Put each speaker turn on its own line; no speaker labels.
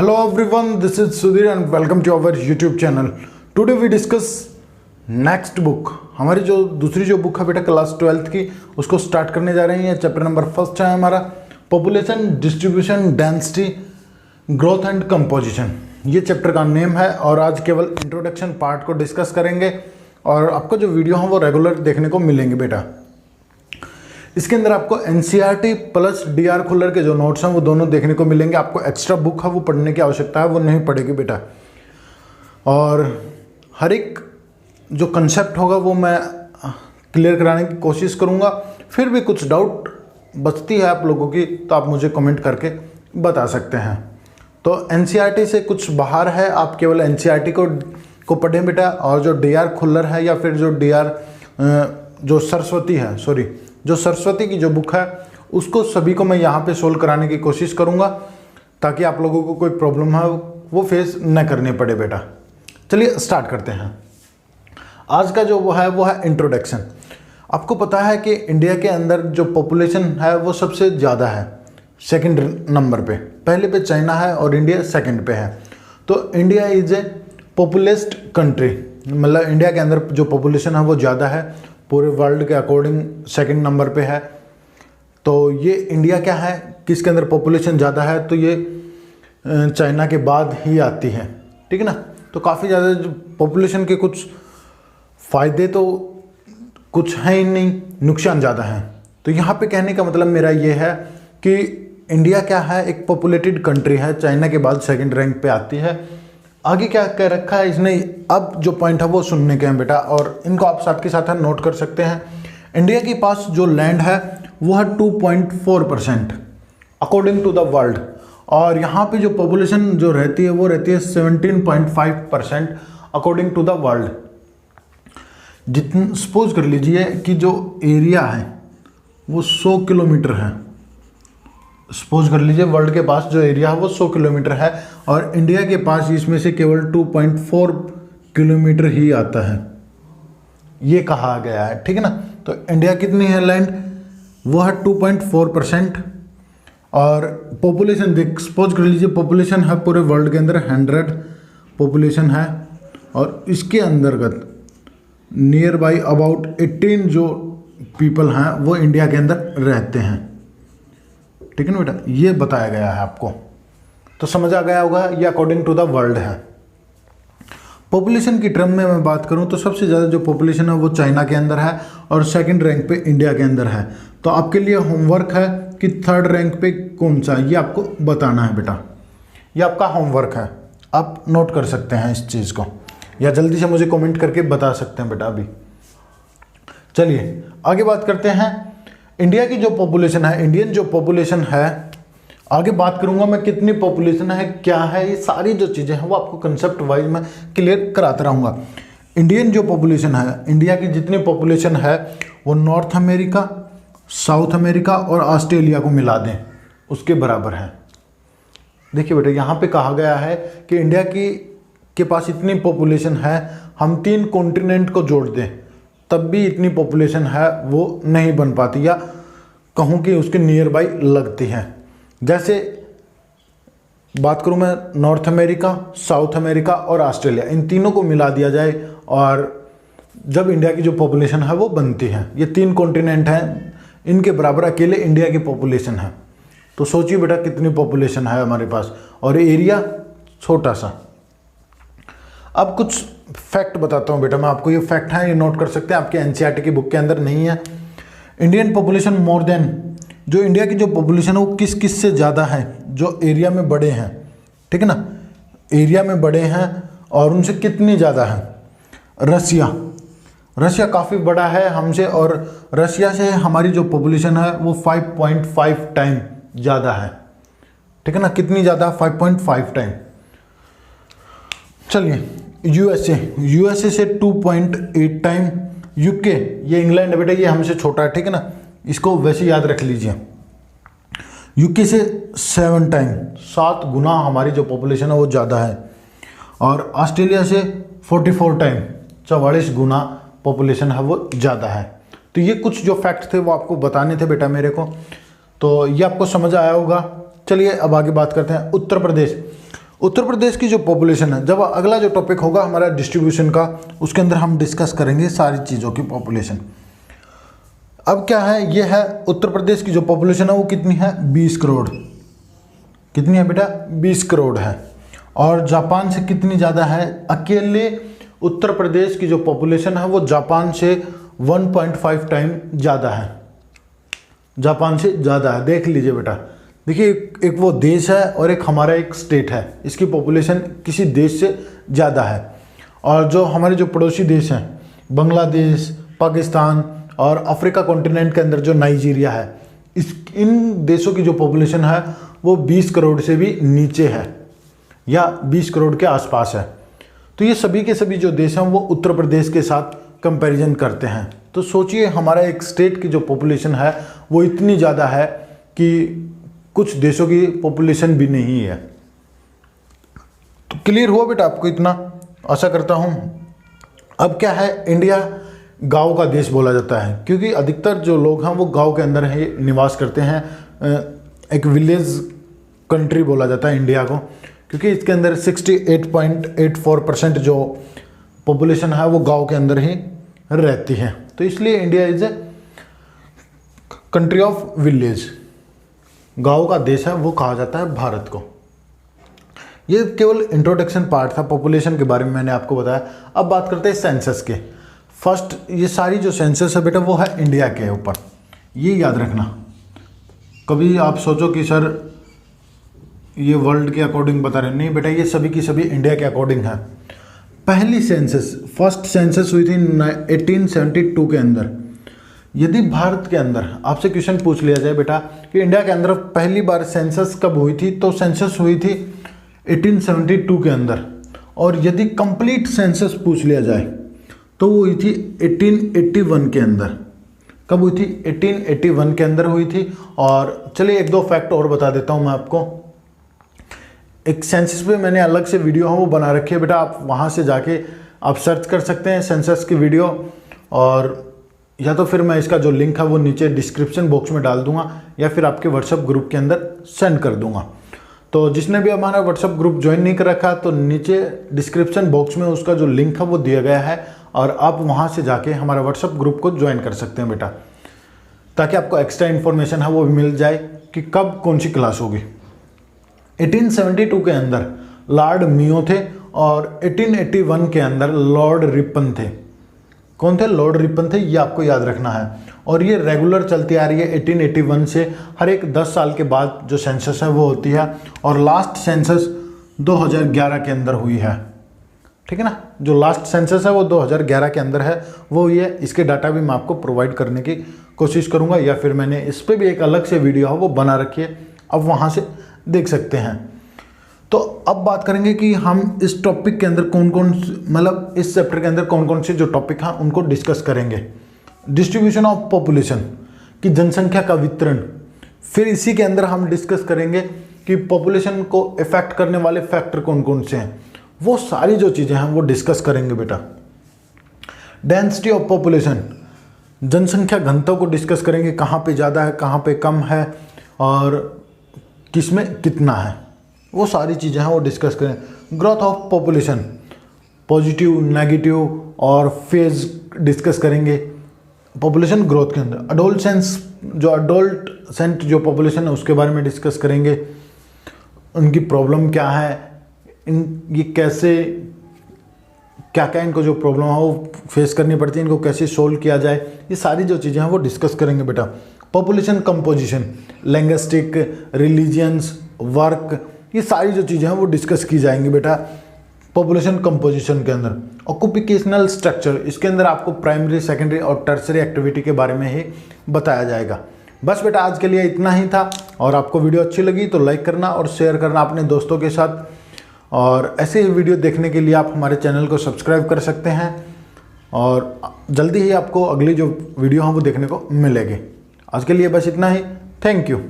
Hello everyone, this is Sudhir and welcome to our YouTube channel. Today we discuss next book. हमारी जो दूसरी जो book है बेटा क्लास 12th की, उसको स्टार्ट करने जा रहे हैं। चैप्टर नंबर फर्स्ट है हमारा population distribution density growth and composition. ये चैप्टर का नेम है और आज केवल इंट्रोडक्शन पार्ट को डिस्कस करेंगे और आपको जो वीडियो है वो रेगुलर देखने को मिलेंगे बेटा। इसके अंदर आपको एनसीईआरटी प्लस डीआर खुल्लर के जो नोट्स हैं वो दोनों देखने को मिलेंगे। आपको एक्स्ट्रा बुक है वो पढ़ने की आवश्यकता है, वो नहीं पड़ेगी बेटा। और हर एक जो कंसेप्ट होगा वो मैं क्लियर कराने की कोशिश करूँगा। फिर भी कुछ डाउट बचती है आप लोगों की तो आप मुझे कमेंट करके बता सकते हैं। तो एनसीईआरटी से कुछ बाहर है, आप केवल एनसीईआरटी को पढ़ें बेटा। और जो डीआर खुल्लर है या फिर जो डीआर जो सरस्वती की जो बुक है उसको सभी को मैं यहाँ पे सोल्व कराने की कोशिश करूँगा ताकि आप लोगों को कोई प्रॉब्लम है वो फेस न करनी पड़े बेटा। चलिए स्टार्ट करते हैं। आज का जो वो है इंट्रोडक्शन। आपको पता है कि इंडिया के अंदर जो पॉपुलेशन है वो सबसे ज़्यादा है, सेकंड नंबर पे। पहले पे चाइना है और इंडिया सेकंड पे है। तो इंडिया इज ए पॉपुलेस्ड कंट्री, मतलब इंडिया के अंदर जो पॉपुलेशन है वो ज़्यादा है, पूरे वर्ल्ड के अकॉर्डिंग सेकंड नंबर पे है। तो ये इंडिया क्या है, किसके अंदर पॉपुलेशन ज़्यादा है, तो ये चाइना के बाद ही आती है, ठीक है ना। तो काफ़ी ज़्यादा जो पॉपुलेशन के कुछ फ़ायदे तो कुछ हैं ही नहीं, नुकसान ज़्यादा हैं। तो यहाँ पे कहने का मतलब मेरा ये है कि इंडिया क्या है, एक पॉपुलेटेड कंट्री है, चाइना के बाद सेकंड रैंक पे आती है। आगे क्या कह रखा है इसने, अब जो पॉइंट है वो सुनने के हैं बेटा और इनको आप साथ के साथ नोट कर सकते हैं। इंडिया के पास जो लैंड है वो है 2.4% अकॉर्डिंग टू द वर्ल्ड। और यहाँ पे जो पॉपुलेशन जो रहती है वो रहती है 17.5% अकॉर्डिंग टू द वर्ल्ड। जितन सपोज कर लीजिए कि जो एरिया है वो 100 किलोमीटर है। सपोज कर लीजिए वर्ल्ड के पास जो एरिया है वो 100 किलोमीटर है और इंडिया के पास इसमें से केवल 2.4 किलोमीटर ही आता है, ये कहा गया है, ठीक है ना। तो इंडिया कितनी है लैंड, वो है 2.4%। और पॉपुलेशन देख, सपोज कर लीजिए पॉपुलेशन है पूरे वर्ल्ड के अंदर 100 पॉपुलेशन है और इसके अंतर्गत नियर बाई अबाउट 18 जो पीपल हैं वो इंडिया के अंदर रहते हैं, ठीक है ना बेटा। ये बताया गया है आपको, तो समझ आ गया होगा। ये अकॉर्डिंग टू द वर्ल्ड है। पॉपुलेशन की टर्म में मैं बात करूं तो सबसे ज़्यादा जो पॉपुलेशन है वो चाइना के अंदर है और सेकंड रैंक पे इंडिया के अंदर है। तो आपके लिए होमवर्क है कि थर्ड रैंक पे कौन सा, ये आपको बताना है बेटा। ये आपका होमवर्क है, आप नोट कर सकते हैं इस चीज़ को या जल्दी से मुझे कॉमेंट करके बता सकते हैं बेटा अभी। चलिए आगे बात करते हैं। इंडिया की जो पॉपुलेशन है, इंडियन जो पॉपुलेशन है, आगे बात करूंगा मैं कितनी पॉपुलेशन है, क्या है, ये सारी जो चीज़ें हैं वो आपको कंसेप्ट वाइज मैं क्लियर कराता रहूँगा। इंडियन जो पॉपुलेशन है, इंडिया की जितनी पॉपुलेशन है वो नॉर्थ अमेरिका, साउथ अमेरिका और ऑस्ट्रेलिया को मिला दें उसके बराबर है। देखिए बेटा यहाँ पे कहा गया है कि इंडिया के पास इतनी पॉपुलेशन है, हम 3 कॉन्टिनेंट को जोड़ दें तब भी इतनी पॉपुलेशन है वो नहीं बन पाती, या कहूँ कि उसके नियर बाई लगती है। जैसे बात करूँ मैं नॉर्थ अमेरिका, साउथ अमेरिका और ऑस्ट्रेलिया, इन तीनों को मिला दिया जाए और जब इंडिया की जो पॉपुलेशन है वो बनती है। ये 3 कॉन्टिनेंट हैं, इनके बराबर अकेले इंडिया की पॉपुलेशन है। तो सोचिए बेटा कितनी पॉपुलेशन है हमारे पास और एरिया छोटा सा। अब कुछ फैक्ट बताता हूँ बेटा मैं आपको। ये फैक्ट है, ये नोट कर सकते हैं, आपके एनसीईआरटी की बुक के अंदर नहीं है। इंडियन पॉपुलेशन मोर देन, जो इंडिया की जो पॉपुलेशन है वो किस किस से ज़्यादा है, जो एरिया में बड़े हैं, ठीक है ना, एरिया में बड़े हैं और उनसे कितनी ज़्यादा है। रशिया काफ़ी बड़ा है हमसे और रशिया से हमारी जो पॉपुलेशन है वो 5.5 टाइम ज़्यादा है, ठीक है ना। कितनी ज़्यादा, 5.5 टाइम। चलिए यूएसए से 2.8 टाइम। यूके, ये इंग्लैंड है बेटा, ये हमसे छोटा है, ठीक है ना, इसको वैसे याद रख लीजिए। यूके से 7 टाइम, 7 गुना हमारी जो पॉपुलेशन है वो ज़्यादा है। और ऑस्ट्रेलिया से 44 टाइम, 44 गुना पॉपुलेशन है वो ज़्यादा है। तो ये कुछ जो फैक्ट थे वो आपको बताने थे बेटा मेरे को, तो ये आपको समझ आया होगा। चलिए अब आगे बात करते हैं। उत्तर प्रदेश, उत्तर प्रदेश की जो पॉपुलेशन है, जब अगला जो टॉपिक होगा हमारा डिस्ट्रीब्यूशन का, उसके अंदर हम डिस्कस करेंगे सारी चीज़ों की पॉपुलेशन। अब क्या है, ये है उत्तर प्रदेश की जो पॉपुलेशन है वो कितनी है, 20 करोड़। कितनी है बेटा, 20 करोड़ है। और जापान से कितनी ज़्यादा है, अकेले उत्तर प्रदेश की जो पॉपुलेशन है वो जापान से 1.5 टाइम ज़्यादा है, जापान से ज़्यादा है। देख लीजिए बेटा, देखिए एक वो देश है और एक हमारा एक स्टेट है, इसकी पॉपुलेशन किसी देश से ज़्यादा है। और जो हमारे जो पड़ोसी देश हैं, बांग्लादेश, पाकिस्तान और अफ्रीका कॉन्टिनेंट के अंदर जो नाइजीरिया है, इन देशों की जो पॉपुलेशन है वो 20 करोड़ से भी नीचे है या 20 करोड़ के आसपास है। तो ये सभी के सभी जो देश हैं वो उत्तर प्रदेश के साथ कंपैरिजन करते हैं। तो सोचिए हमारा एक स्टेट की जो पॉपुलेशन है वो इतनी ज़्यादा है कि कुछ देशों की पॉपुलेशन भी नहीं है। तो क्लियर हुआ बेटा आपको इतना, आशा करता हूँ। अब क्या है, इंडिया गांव का देश बोला जाता है क्योंकि अधिकतर जो लोग हैं वो गांव के अंदर ही निवास करते हैं। एक विलेज कंट्री बोला जाता है इंडिया को, क्योंकि इसके अंदर 68.84% जो पॉपुलेशन है वो गांव के अंदर ही रहती है। तो इसलिए India is a country of village, गांव का देश है वो कहा जाता है भारत को। ये केवल इंट्रोडक्शन पार्ट था, पॉपुलेशन के बारे में मैंने आपको बताया। अब बात करते हैं सेंसस के। फर्स्ट, ये सारी जो सेंसस है बेटा वो है इंडिया के ऊपर, ये याद रखना। कभी आप सोचो कि सर ये वर्ल्ड के अकॉर्डिंग बता रहे, नहीं बेटा, ये सभी की सभी इंडिया के अकॉर्डिंग है। पहली सेंसस, फर्स्ट सेंसस हुई थी 1872 के अंदर। यदि भारत के अंदर आपसे क्वेश्चन पूछ लिया जाए बेटा कि इंडिया के अंदर पहली बार सेंसस कब हुई थी, तो सेंसस हुई थी 1872 के अंदर। और यदि कंप्लीट सेंसस पूछ लिया जाए तो वो हुई थी 1881 के अंदर। कब हुई थी, 1881 के अंदर हुई थी। और चलिए एक दो फैक्ट और बता देता हूँ मैं आपको। एक सेंसस पे मैंने अलग से वीडियो है वो बना रखी है बेटा, आप वहाँ से जाके आप सर्च कर सकते हैं सेंसस की वीडियो, और या तो फिर मैं इसका जो लिंक है वो नीचे डिस्क्रिप्शन बॉक्स में डाल दूंगा या फिर आपके व्हाट्सएप ग्रुप के अंदर सेंड कर दूंगा। तो जिसने भी हमारा व्हाट्सएप ग्रुप ज्वाइन नहीं कर रखा तो नीचे डिस्क्रिप्शन बॉक्स में उसका जो लिंक है वो दिया गया है, और आप वहाँ से जाके हमारा व्हाट्सएप ग्रुप को ज्वाइन कर सकते हैं बेटा, ताकि आपको एक्स्ट्रा इन्फॉर्मेशन है वो मिल जाए कि कब कौन सी क्लास होगी। 1872 के अंदर लॉर्ड मियो थे और 1881 के अंदर लॉर्ड रिपन थे। कौन थे, लॉर्ड रिपन थे, ये आपको याद रखना है। और ये रेगुलर चलती आ रही है 1881 से, हर एक 10 साल के बाद जो सेंसस है वो होती है। और लास्ट सेंसस 2011 के अंदर हुई है, ठीक है ना। जो लास्ट सेंसस है वो 2011 के अंदर है, वो ये, इसके डाटा भी मैं आपको प्रोवाइड करने की कोशिश करूँगा, या फिर मैंने इस पर भी एक अलग से वीडियो है वो बना रखी है, अब वहाँ से देख सकते हैं। तो अब बात करेंगे कि हम इस टॉपिक के अंदर कौन कौन, मतलब इस चैप्टर के अंदर कौन कौन से जो टॉपिक हैं उनको डिस्कस करेंगे। डिस्ट्रीब्यूशन ऑफ पॉपुलेशन की जनसंख्या का वितरण, फिर इसी के अंदर हम डिस्कस करेंगे कि पॉपुलेशन को इफेक्ट करने वाले फैक्टर कौन कौन से हैं, वो सारी जो चीज़ें हैं वो डिस्कस करेंगे बेटा। डेंसिटी ऑफ पॉपुलेशन, जनसंख्या घनत्व को डिस्कस करेंगे, कहाँ पे ज़्यादा है, कहाँ पे कम है और किसमें कितना है, वो सारी चीज़ें हैं वो डिस्कस करें। Growth of population, positive, negative और फेज डिस्कस करेंगे पॉपुलेशन ग्रोथ के अंदर। अडोल्टेंट जो पॉपुलेशन है उसके बारे में डिस्कस करेंगे, उनकी प्रॉब्लम क्या है, ये कैसे, क्या क्या इनको जो प्रॉब्लम है वो फेस करनी पड़ती है, इनको कैसे सोल्व किया जाए, ये सारी जो चीज़ें हैं वो डिस्कस करेंगे बेटा। Population composition, linguistic, religions, work, ये सारी जो चीज़ें हैं वो डिस्कस की जाएंगी बेटा पॉपुलेशन कंपोजिशन के अंदर। ऑक्यूपेशनल स्ट्रक्चर, इसके अंदर आपको प्राइमरी, सेकेंडरी और टर्सरी एक्टिविटी के बारे में ही बताया जाएगा। बस बेटा आज के लिए इतना ही था, और आपको वीडियो अच्छी लगी तो लाइक करना और शेयर करना अपने दोस्तों के साथ, और ऐसे ही वीडियो देखने के लिए आप हमारे चैनल को सब्सक्राइब कर सकते हैं, और जल्दी ही आपको अगली जो वीडियो है वो देखने को मिलेगी। आज के लिए बस इतना ही, थैंक यू।